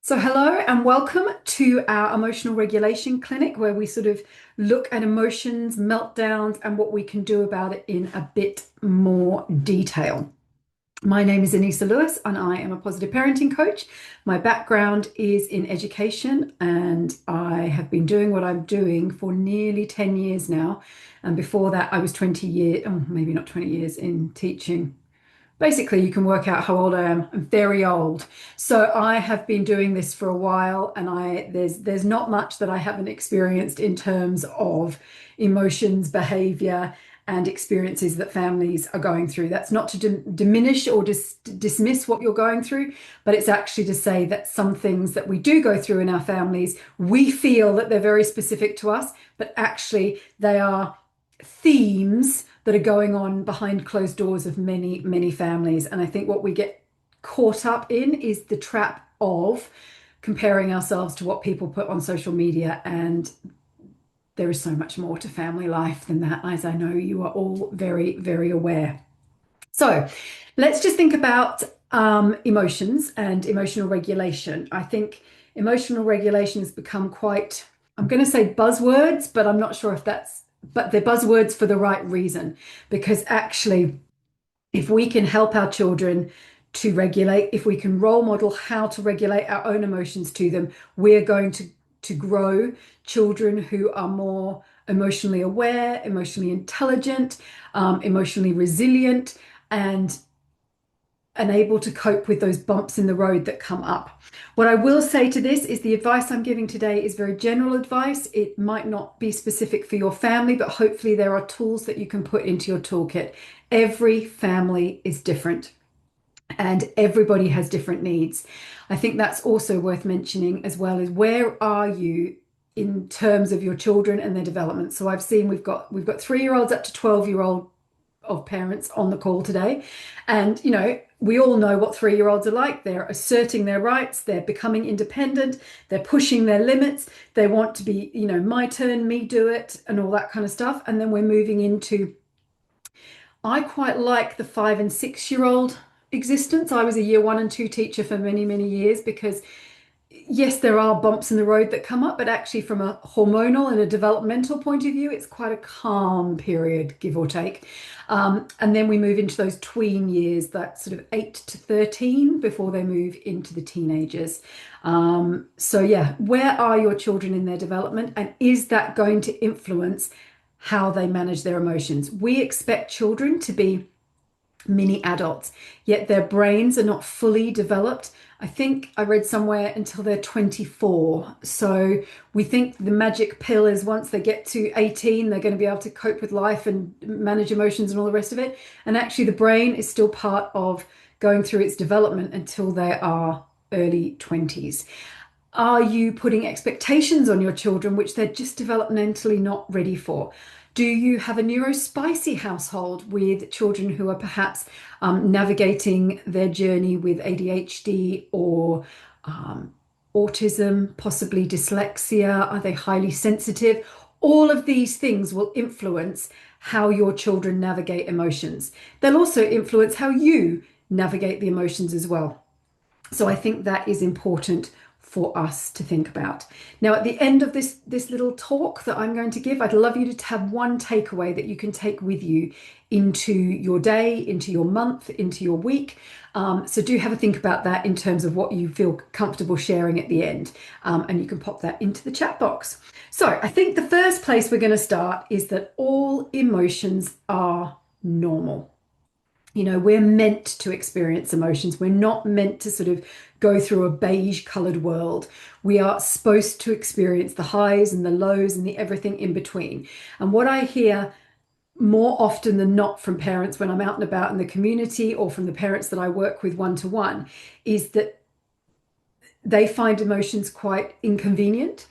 So hello and welcome to our emotional regulation clinic where we sort of look at emotions, meltdowns, and what we can do about it in a bit more detail. My name is Anissa Lewis and I am a positive parenting coach. My background is in education and I have been doing what I'm doing for nearly 10 years now. And before that, I was 20 years, oh, maybe not 20 years in teaching. Basically, you can work out how old I am. I'm very old. So I have been doing this for a while and there's not much that I haven't experienced in terms of emotions, behavior, and experiences that families are going through. That's not to diminish or dismiss what you're going through, but it's actually to say that some things that we do go through in our families, we feel that they're very specific to us, but actually they are themes that are going on behind closed doors of many, many families. And I think what we get caught up in is the trap of comparing ourselves to what people put on social media. And there is so much more to family life than that, as I know you are all very, very aware. So let's just think about emotions and emotional regulation. I think emotional regulation has become quite, I'm going to say buzzwords, but I'm not sure if but they're buzzwords for the right reason. Because actually, if we can help our children to regulate, if we can role model how to regulate our own emotions to them, we're going to grow children who are more emotionally aware, emotionally intelligent, emotionally resilient, and able to cope with those bumps in the road that come up. What I will say to this is the advice I'm giving today is very general advice. It might not be specific for your family, but hopefully there are tools that you can put into your toolkit. Every family is different and everybody has different needs. I think that's also worth mentioning as well, is where are you in terms of your children and their development. So I've seen we've got 3-year-olds up to 12-year-old of parents on the call today. And, we all know what 3-year-olds are like. They're asserting their rights. They're becoming independent. They're pushing their limits. They want to be, my turn, me do it, and all that kind of stuff. And then we're moving into, I quite like the 5 and 6-year-old existence. I was a year 1 and 2 teacher for many, many years because yes, there are bumps in the road that come up, but actually from a hormonal and a developmental point of view, it's quite a calm period, give or take. And then we move into those tween years, that sort of 8 to 13 before they move into the teenagers. So yeah, where are your children in their development? And is that going to influence how they manage their emotions? We expect children to be mini adults, yet their brains are not fully developed. I think I read somewhere until they're 24. So we think the magic pill is once they get to 18, they're going to be able to cope with life and manage emotions and all the rest of it. And actually, the brain is still part of going through its development until they are early 20s. Are you putting expectations on your children which they're just developmentally not ready for? Do you have a neurospicy household with children who are perhaps navigating their journey with ADHD or autism, possibly dyslexia? Are they highly sensitive? All of these things will influence how your children navigate emotions. They'll also influence how you navigate the emotions as well. So I think that is important for us to think about. Now, at the end of this little talk that I'm going to give, I'd love you to have one takeaway that you can take with you into your day, into your month, into your week. So do have a think about that in terms of what you feel comfortable sharing at the end. And you can pop that into the chat box. So I think the first place we're going to start is that all emotions are normal. We're meant to experience emotions. We're not meant to sort of go through a beige colored world. We are supposed to experience the highs and the lows and the everything in between. And what I hear more often than not from parents when I'm out and about in the community or from the parents that I work with one-to-one is that they find emotions quite inconvenient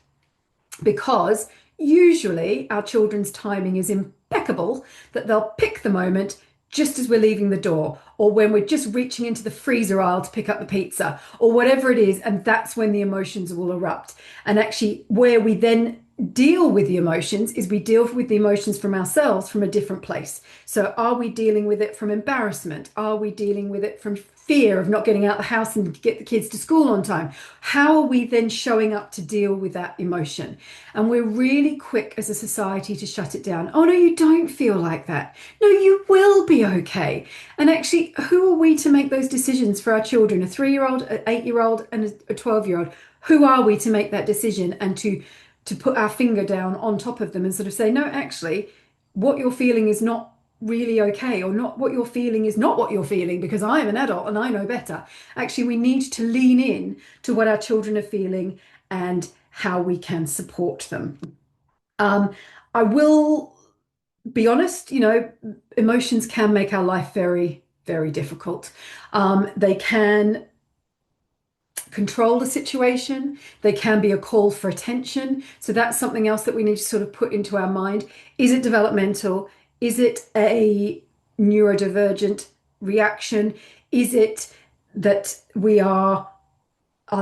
because usually our children's timing is impeccable, that they'll pick the moment just as we're leaving the door, or when we're just reaching into the freezer aisle to pick up the pizza, or whatever it is, and that's when the emotions will erupt. And actually, where we then deal with the emotions is we deal with the emotions from ourselves from a different place. So are we dealing with it from embarrassment? Are we dealing with it from fear of not getting out the house and get the kids to school on time. How are we then showing up to deal with that emotion? And we're really quick as a society to shut it down. Oh, no, you don't feel like that. No, you will be okay. And actually, who are we to make those decisions for our children? A 3-year-old, an 8-year-old, and a 12-year-old. Who are we to make that decision and to put our finger down on top of them and sort of say, no, actually, what you're feeling is not really okay, or not what you're feeling is not what you're feeling, because I am an adult and I know better. Actually, we need to lean in to what our children are feeling and how we can support them. I will be honest, emotions can make our life very, very difficult. They can control the situation. They can be a call for attention. So that's something else that we need to sort of put into our mind. Is it developmental? Is it a neurodivergent reaction? Is it that are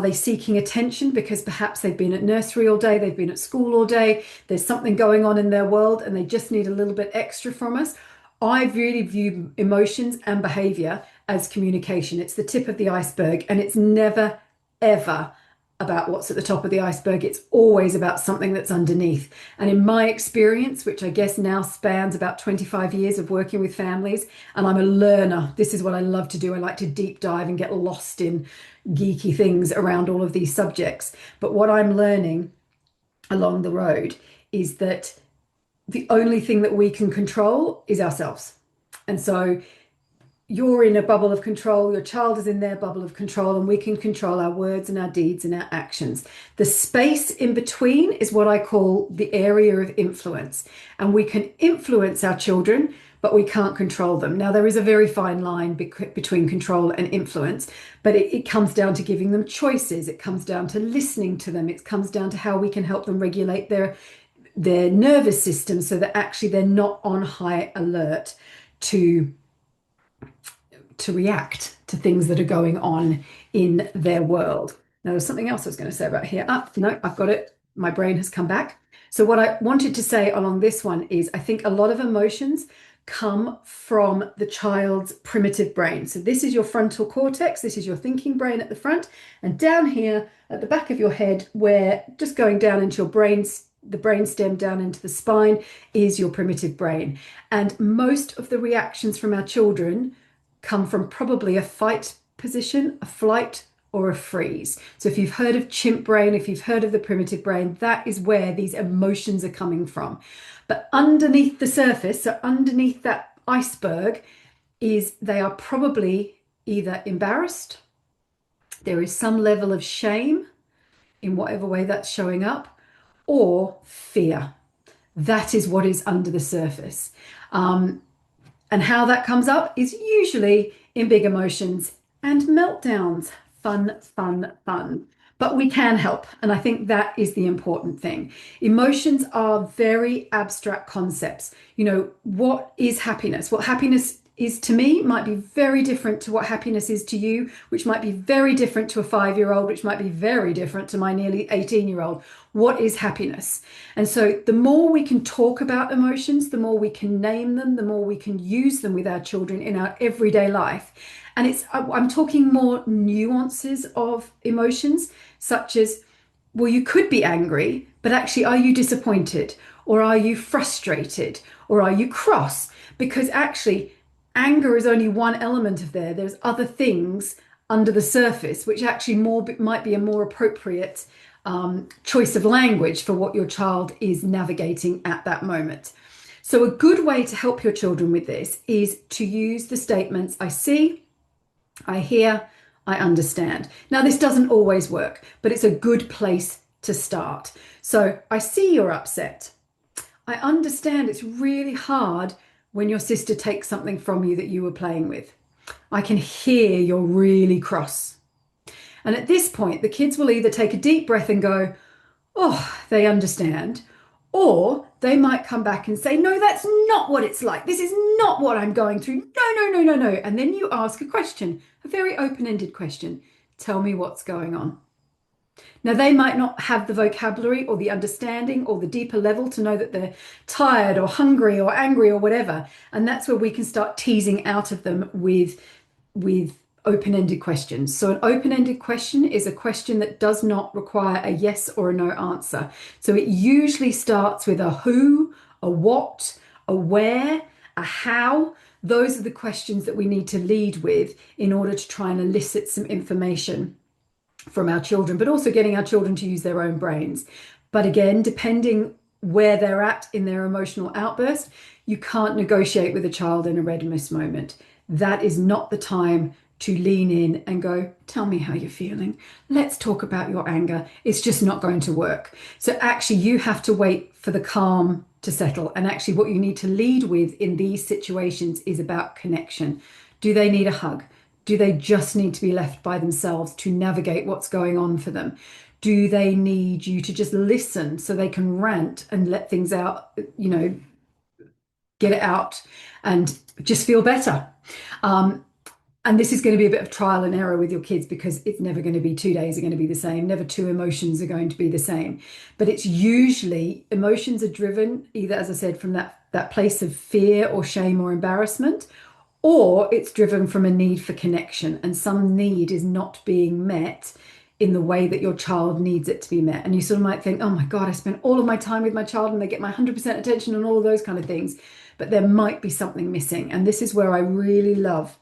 they seeking attention because perhaps they've been at nursery all day, they've been at school all day, there's something going on in their world and they just need a little bit extra from us? I really view emotions and behavior as communication. It's the tip of the iceberg, and it's never, ever about what's at the top of the iceberg. It's always about something that's underneath. And in my experience, which I guess now spans about 25 years of working with families, and I'm a learner, this is what I love to do. I like to deep dive and get lost in geeky things around all of these subjects. But what I'm learning along the road is that the only thing that we can control is ourselves. And so you're in a bubble of control, your child is in their bubble of control, and we can control our words and our deeds and our actions. The space in between is what I call the area of influence. And we can influence our children, but we can't control them. Now, there is a very fine line between control and influence, but it comes down to giving them choices. It comes down to listening to them. It comes down to how we can help them regulate their nervous system so that actually they're not on high alert to react to things that are going on in their world. Now, there's something else I was going to say about here. No, I've got it. My brain has come back. So what I wanted to say along this one is I think a lot of emotions come from the child's primitive brain. So this is your frontal cortex. This is your thinking brain at the front. And down here at the back of your head, where just going down into your brains, the brain stem down into the spine, is your primitive brain. And most of the reactions from our children come from probably a fight position, a flight, or a freeze. So if you've heard of chimp brain, if you've heard of the primitive brain, that is where these emotions are coming from. But underneath the surface, so underneath that iceberg, they are probably either embarrassed, there is some level of shame in whatever way that's showing up, or fear. That is what is under the surface. And how that comes up is usually in big emotions and meltdowns. Fun, fun, fun. But we can help. And I think that is the important thing. Emotions are very abstract concepts. What is happiness? What happiness is to me might be very different to what happiness is to you, which might be very different to a 5-year-old, which might be very different to my nearly 18-year-old. What is happiness? And so the more we can talk about emotions, the more we can name them, the more we can use them with our children in our everyday life. And I'm talking more nuances of emotions, such as, well, you could be angry, but actually, are you disappointed? Or are you frustrated? Or are you cross? Because actually, anger is only one element of there. There's other things under the surface, which actually might be a more appropriate choice of language for what your child is navigating at that moment. So a good way to help your children with this is to use the statements, I see, I hear, I understand. Now, this doesn't always work, but it's a good place to start. So I see you're upset. I understand it's really hard when your sister takes something from you that you were playing with. I can hear you're really cross. And at this point, the kids will either take a deep breath and go, oh, they understand, or they might come back and say, no, that's not what it's like. This is not what I'm going through. No, no, no, no, no. And then you ask a question, a very open-ended question. Tell me what's going on. Now, they might not have the vocabulary or the understanding or the deeper level to know that they're tired or hungry or angry or whatever. And that's where we can start teasing out of them with open-ended questions. So an open-ended question is a question that does not require a yes or a no answer. So it usually starts with a who, a what, a where, a how. Those are the questions that we need to lead with in order to try and elicit some information from our children, but also getting our children to use their own brains. But again, depending where they're at in their emotional outburst, you can't negotiate with a child in a red mist moment. That is not the time to lean in and go, tell me how you're feeling. Let's talk about your anger. It's just not going to work. So actually, you have to wait for the calm to settle. And actually, what you need to lead with in these situations is about connection. Do they need a hug? Do they just need to be left by themselves to navigate what's going on for them? Do they need you to just listen so they can rant and let things out, get it out and just feel better? And this is going to be a bit of trial and error with your kids because it's never going to be 2 days are going to be the same. Never two emotions are going to be the same. But it's usually emotions are driven either, as I said, from that place of fear or shame or embarrassment, or it's driven from a need for connection, and some need is not being met in the way that your child needs it to be met. And you sort of might think, oh my God, I spent all of my time with my child and they get my 100% attention and all of those kind of things. But there might be something missing. And this is where I really love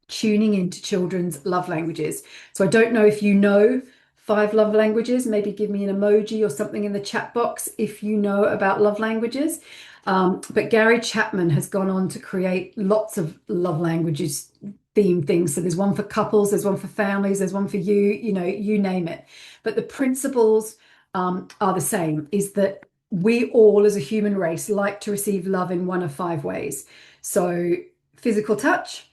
tuning into children's love languages. So I don't know if you know 5 love languages. Maybe give me an emoji or something in the chat box if you know about love languages. But Gary Chapman has gone on to create lots of love languages themed things. So there's one for couples, there's one for families, there's one for you name it. But the principles are the same, is that we all as a human race like to receive love in one of 5 ways. So physical touch,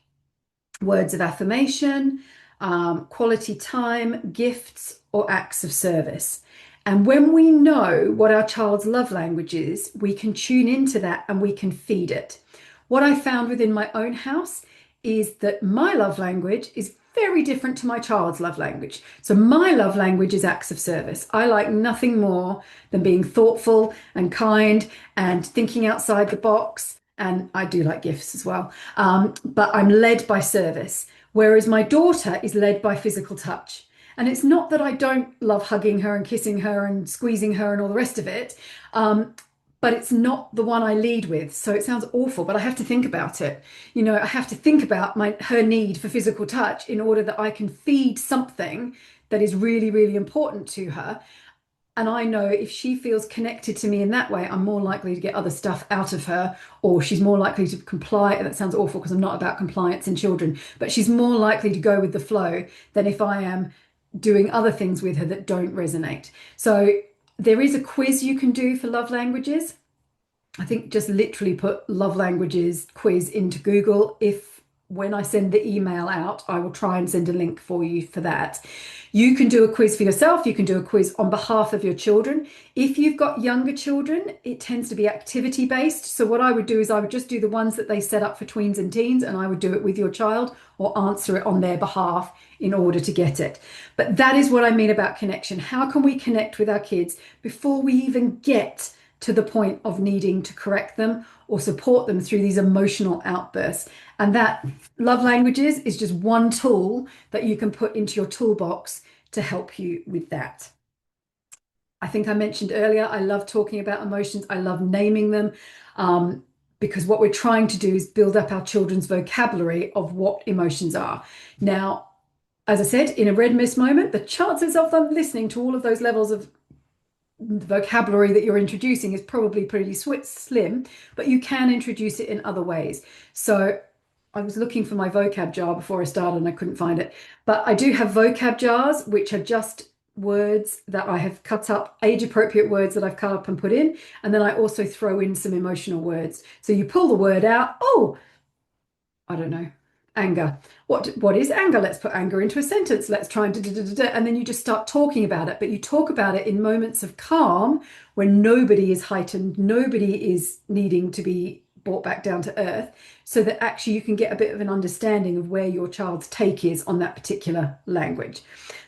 words of affirmation, quality time, gifts, or acts of service. And when we know what our child's love language is, we can tune into that and we can feed it. What I found within my own house is that my love language is very different to my child's love language. So my love language is acts of service. I like nothing more than being thoughtful and kind and thinking outside the box. And I do like gifts as well. But I'm led by service, whereas my daughter is led by physical touch. And it's not that I don't love hugging her and kissing her and squeezing her and all the rest of it, but it's not the one I lead with. So it sounds awful, but I have to think about it. I have to think about her need for physical touch in order that I can feed something that is really, really important to her. And I know if she feels connected to me in that way, I'm more likely to get other stuff out of her, or she's more likely to comply. And that sounds awful because I'm not about compliance in children, but she's more likely to go with the flow than if I am doing other things with her that don't resonate. So there is a quiz you can do for love languages. I think just literally put love languages quiz into Google. If when I send the email out, I will try and send a link for you for that. You can do a quiz for yourself. You can do a quiz on behalf of your children. If you've got younger children, it tends to be activity based. So what I would do is I would just do the ones that they set up for tweens and teens, and I would do it with your child or answer it on their behalf in order to get it. But that is what I mean about connection. How can we connect with our kids before we even get to the point of needing to correct them or support them through these emotional outbursts? And that love languages is just one tool that you can put into your toolbox to help you with that. I think I mentioned earlier, I love talking about emotions. I love naming them because what we're trying to do is build up our children's vocabulary of what emotions are. Now, as I said, in a red mist moment, the chances of them listening to all of those levels of vocabulary that you're introducing is probably pretty slim, but you can introduce it in other ways. So I was looking for my vocab jar before I started and I couldn't find it, but I do have vocab jars, which are just words that I have cut up, age appropriate words that I've cut up and put in. And then I also throw in some emotional words. So you pull the word out. Oh, I don't know, anger. What is anger? Let's put anger into a sentence. Let's try and and then you just start talking about it. But you talk about it in moments of calm when nobody is heightened, nobody is needing to be brought back down to earth, so that actually you can get a bit of an understanding of where your child's take is on that particular language.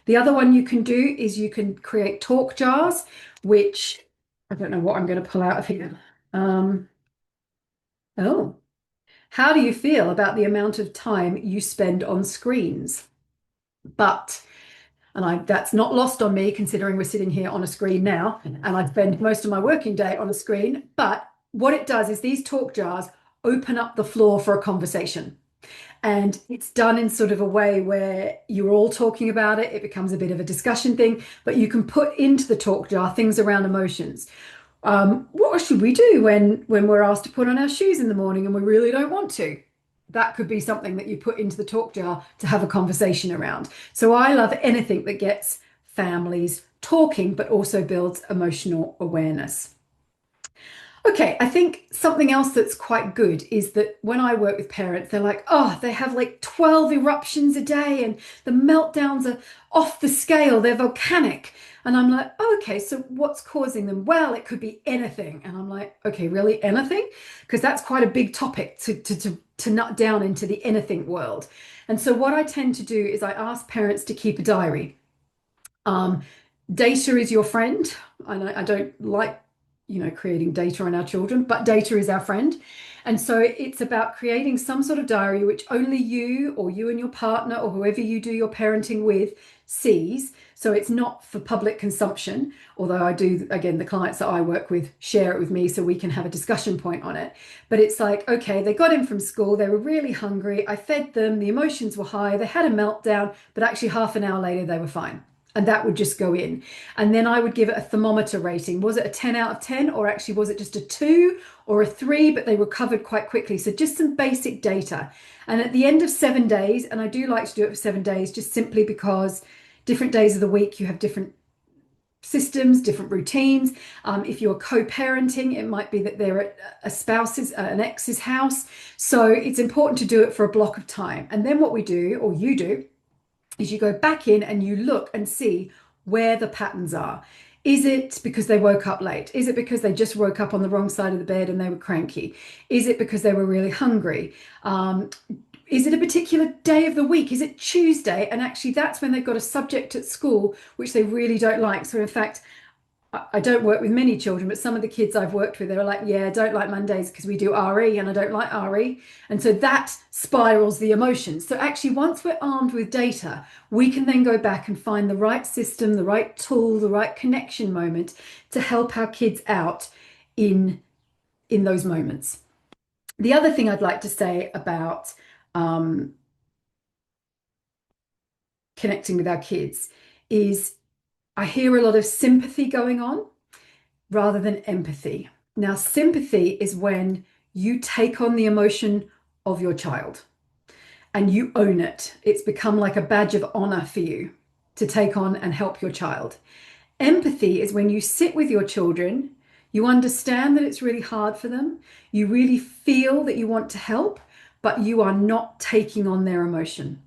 The other one you can do is you can create talk jars, which I don't know what I'm going to pull out of here. Oh. How do you feel about the amount of time you spend on screens? But that's not lost on me considering we're sitting here on a screen now, and I spend most of my working day on a screen. But what it does is these talk jars open up the floor for a conversation. And it's done in sort of a way where you're all talking about it. It becomes a bit of a discussion thing, but you can put into the talk jar things around emotions. What should we do when we're asked to put on our shoes in the morning and we really don't want to? That could be something that you put into the talk jar to have a conversation around. So I love anything that gets families talking, but also builds emotional awareness. Okay, I think something else that's quite good is that when I work with parents, they're like, oh, they have like 12 eruptions a day and the meltdowns are off the scale, they're volcanic. And I'm like, oh, okay, so what's causing them? Well, it could be anything. And I'm like, okay, really, anything? Because that's quite a big topic to nut down into the anything world. And so what I tend to do is I ask parents to keep a diary. Um, Data is your friend. I don't like, creating data on our children, but data is our friend. And so it's about creating some sort of diary which only you or you and your partner or whoever you do your parenting with sees. So it's not for public consumption, although I do, again, the clients that I work with share it with me so we can have a discussion point on it. But it's like, okay, they got in from school, they were really hungry, I fed them, the emotions were high, they had a meltdown, but actually half an hour later they were fine. And that would just go in. And then I would give it a thermometer rating. Was it a 10 out of 10, or actually was it just a 2 or a 3, but they recovered quite quickly? So just some basic data. And at the end of 7 days, and I do like to do it for 7 days, just simply because different days of the week you have different systems, different routines. If you're co-parenting, it might be that they're at a spouse's, an ex's house. So it's important to do it for a block of time. And then what we do, or you do, is you go back in and you look and see where the patterns are. Is it because they woke up late? Is it because they just woke up on the wrong side of the bed and they were cranky? Is it because they were really hungry? Is it a particular day of the week? Is it Tuesday? And actually, that's when they've got a subject at school which they really don't like. So, in fact, I don't work with many children, but some of the kids I've worked with, they're like, yeah, I don't like Mondays because we do RE and I don't like RE. And so that spirals the emotions. So actually, once we're armed with data, we can then go back and find the right system, the right tool, the right connection moment to help our kids out in those moments. The other thing I'd like to say about um, connecting with our kids is I hear a lot of sympathy going on rather than empathy. Now, sympathy is when you take on the emotion of your child and you own it. It's become like a badge of honor for you to take on and help your child. Empathy is when you sit with your children, you understand that it's really hard for them, you really feel that you want to help, but you are not taking on their emotion.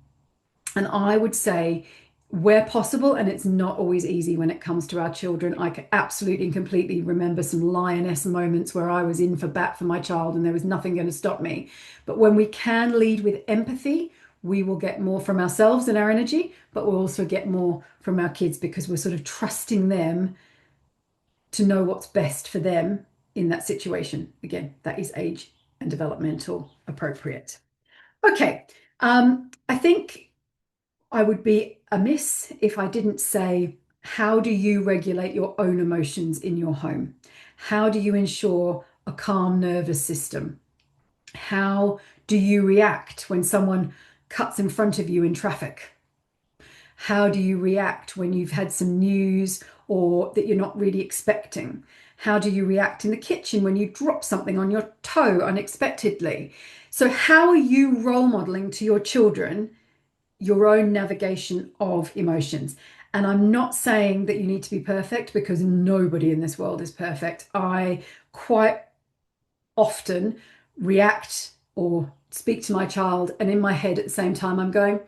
And I would say, where possible, and it's not always easy when it comes to our children, I can absolutely and completely remember some lioness moments where I was in for bat for my child and there was nothing going to stop me. But when we can lead with empathy, we will get more from ourselves and our energy, but we'll also get more from our kids because we're sort of trusting them to know what's best for them in that situation. Again, that is age and developmental appropriate. Okay, I think I would be amiss if I didn't say, how do you regulate your own emotions in your home? How do you ensure a calm nervous system? How do you react when someone cuts in front of you in traffic? How do you react when you've had some news or that you're not really expecting? How do you react in the kitchen when you drop something on your toe unexpectedly? So, how are you role modeling to your children your own navigation of emotions? And I'm not saying that you need to be perfect because nobody in this world is perfect. I quite often react or speak to my child, and in my head at the same time, I'm going,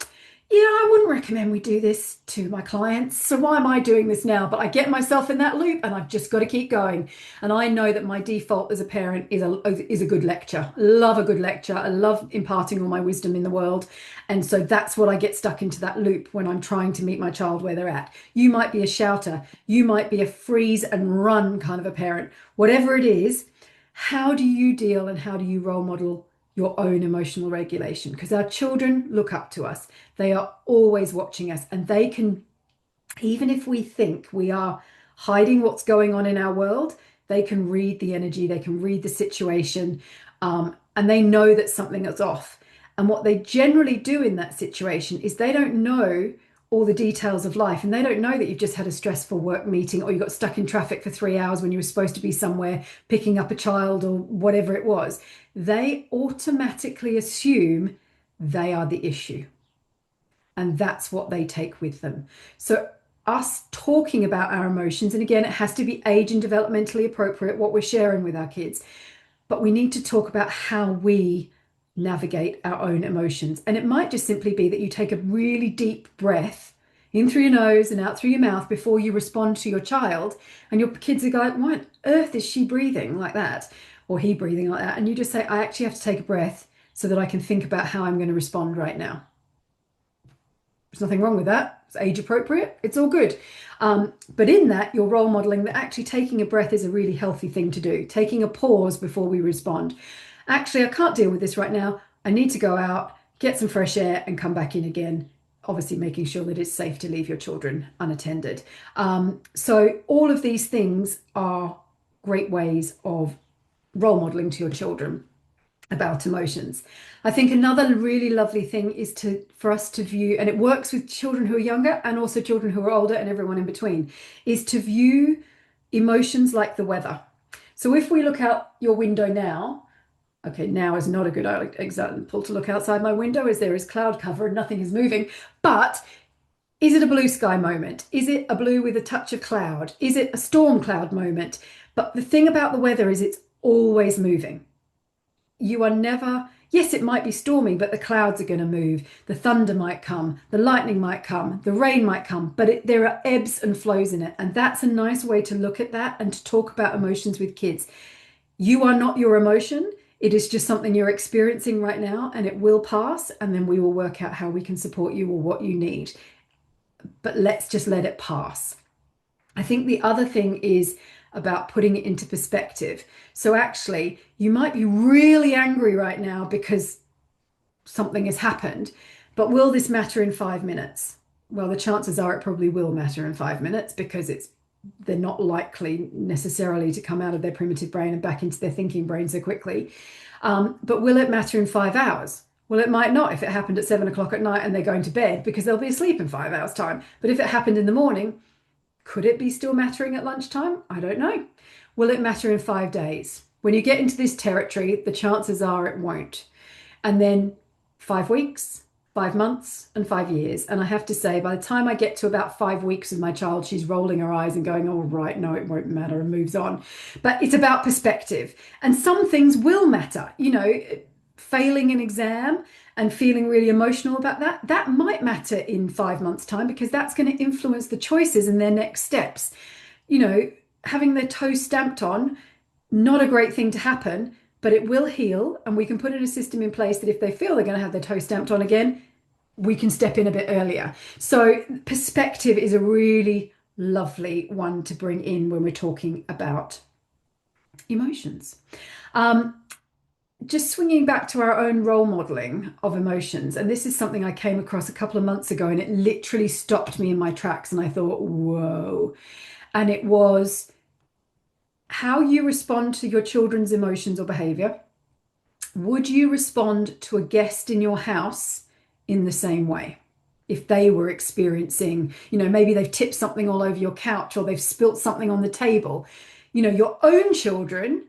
yeah, I wouldn't recommend we do this to my clients. So why am I doing this now? But I get myself in that loop and I've just got to keep going. And I know that my default as a parent is a good lecture. Love a good lecture. I love imparting all my wisdom in the world. And so that's what I get stuck into that loop when I'm trying to meet my child where they're at. You might be a shouter. You might be a freeze and run kind of a parent. Whatever it is, how do you deal and how do you role model your own emotional regulation, because our children look up to us. They are always watching us, and they can, even if we think we are hiding what's going on in our world, they can read the energy, they can read the situation, and they know that something is off. And what they generally do in that situation is they don't know all the details of life, and they don't know that you've just had a stressful work meeting, or you got stuck in traffic for 3 hours when you were supposed to be somewhere picking up a child or whatever it was. They automatically assume they are the issue, and that's what they take with them. So us talking about our emotions, and again, it has to be age and developmentally appropriate what we're sharing with our kids, but we need to talk about how we navigate our own emotions. And it might just simply be that you take a really deep breath in through your nose and out through your mouth before you respond to your child, and your kids are going, why on earth is she breathing like that, or he breathing like that? And you just say, I actually have to take a breath so that I can think about how I'm going to respond right now. There's nothing wrong with that. It's age appropriate. It's all good. But in that, you're role modeling that actually taking a breath is a really healthy thing to do. Taking a pause before we respond. Actually, I can't deal with this right now. I need to go out, get some fresh air, and come back in again. Obviously, making sure that it's safe to leave your children unattended. So all of these things are great ways of role modeling to your children about emotions. I think another really lovely thing is for us to view, and it works with children who are younger and also children who are older and everyone in between, is to view emotions like the weather. So if we look out your window now, okay, now is not a good example to look outside my window as there is cloud cover and nothing is moving, but is it a blue sky moment? Is it a blue with a touch of cloud? Is it a storm cloud moment? But the thing about the weather is it's always moving. You are never, yes, it might be stormy, but the clouds are going to move. The thunder might come, the lightning might come, the rain might come, but there are ebbs and flows in it. And that's a nice way to look at that and to talk about emotions with kids. You are not your emotion. It is just something you're experiencing right now, and it will pass. And then we will work out how we can support you or what you need. But let's just let it pass. I think the other thing is about putting it into perspective. So actually, you might be really angry right now because something has happened, but will this matter in 5 minutes? Well, the chances are it probably will matter in 5 minutes, because they're not likely necessarily to come out of their primitive brain and back into their thinking brain so quickly. But will it matter in 5 hours? Well, it might not if it happened at 7 o'clock at night and they're going to bed, because they'll be asleep in 5 hours' time. But if it happened in the morning, could it be still mattering at lunchtime? I don't know. Will it matter in 5 days? When you get into this territory, the chances are it won't. And then 5 weeks, 5 months, and 5 years. And I have to say, by the time I get to about 5 weeks with my child, she's rolling her eyes and going, oh, right, no, it won't matter, and moves on. But it's about perspective. And some things will matter. Failing an exam and feeling really emotional about that might matter in 5 months' time, because that's going to influence the choices and their next steps. Having their toe stamped on, not a great thing to happen, but it will heal, and we can put in a system in place that if they feel they're going to have their toe stamped on again, we can step in a bit earlier. So perspective is a really lovely one to bring in when we're talking about emotions. Just swinging back to our own role modeling of emotions, and this is something I came across a couple of months ago, and it literally stopped me in my tracks, and I thought, whoa. And it was how you respond to your children's emotions or behavior. Would you respond to a guest in your house in the same way? If they were experiencing, maybe they've tipped something all over your couch, or they've spilt something on the table. Your own children,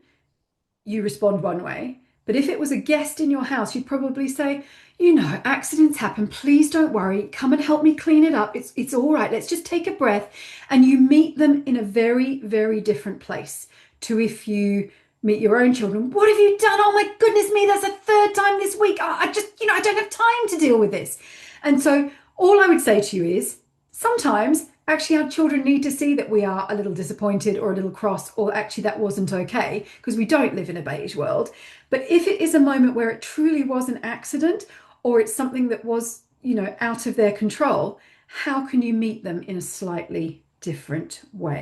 you respond one way. But if it was a guest in your house, you'd probably say, accidents happen. Please don't worry. Come and help me clean it up. It's all right. Let's just take a breath. And you meet them in a very, very different place to if you meet your own children. What have you done? Oh my goodness me, that's a third time this week. I don't have time to deal with this. And so all I would say to you is, sometimes actually our children need to see that we are a little disappointed or a little cross, or actually that wasn't okay, because we don't live in a beige world. But if it is a moment where it truly was an accident, or it's something that was, out of their control, how can you meet them in a slightly different way?